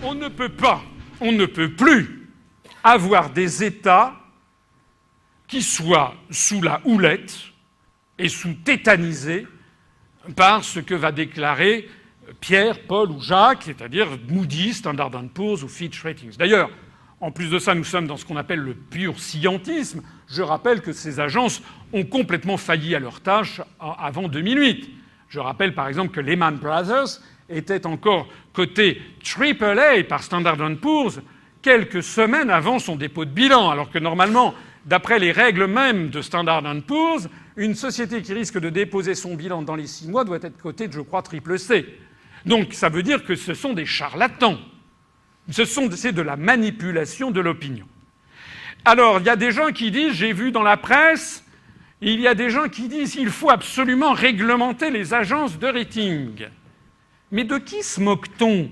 on ne peut plus avoir des États qui soient sous la houlette et sous tétanisés par ce que va déclarer Pierre, Paul ou Jacques, c'est-à-dire Moody's, Standard & Poor's ou Fitch Ratings. D'ailleurs, en plus de ça, nous sommes dans ce qu'on appelle le pur scientisme. Je rappelle que ces agences ont complètement failli à leur tâche avant 2008. Je rappelle par exemple que Lehman Brothers était encore coté AAA par Standard & Poor's quelques semaines avant son dépôt de bilan, alors que normalement, d'après les règles mêmes de Standard & Poor's, une société qui risque de déposer son bilan dans les 6 mois doit être cotée, je crois, CCC. Donc ça veut dire que ce sont des charlatans. C'est de la manipulation de l'opinion. Alors, il y a des gens qui disent, j'ai vu dans la presse, il y a des gens qui disent qu'il faut absolument réglementer les agences de rating. Mais de qui se moque-t-on?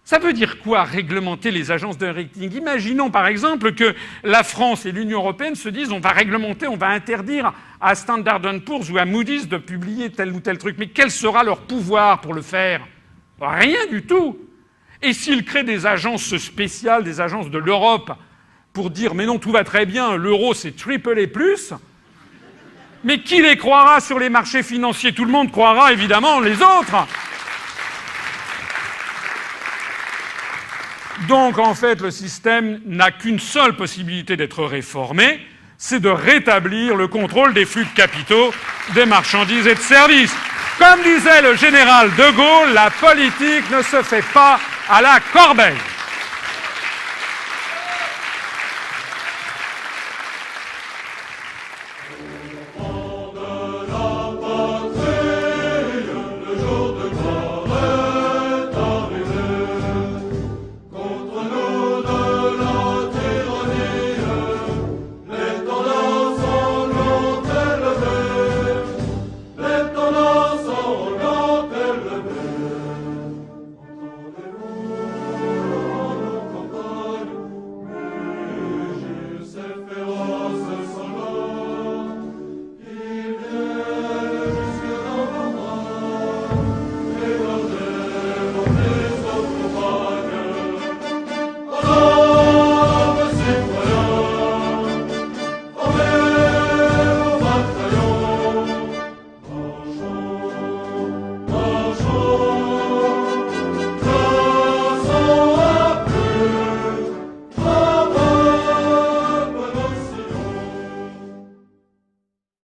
Ça veut dire quoi, réglementer les agences de rating? Imaginons par exemple que la France et l'Union européenne se disent on va réglementer, on va interdire à Standard & Poor's ou à Moody's de publier tel ou tel truc. Mais quel sera leur pouvoir pour le faire? Rien du tout. Et s'ils créent des agences spéciales, des agences de l'Europe, pour dire mais non, tout va très bien, l'euro c'est AAA+, mais qui les croira sur les marchés financiers? Tout le monde croira évidemment les autres. Donc en fait, le système n'a qu'une seule possibilité d'être réformé, c'est de rétablir le contrôle des flux de capitaux, des marchandises et de services. Comme disait le général de Gaulle, la politique ne se fait pas à la corbeille.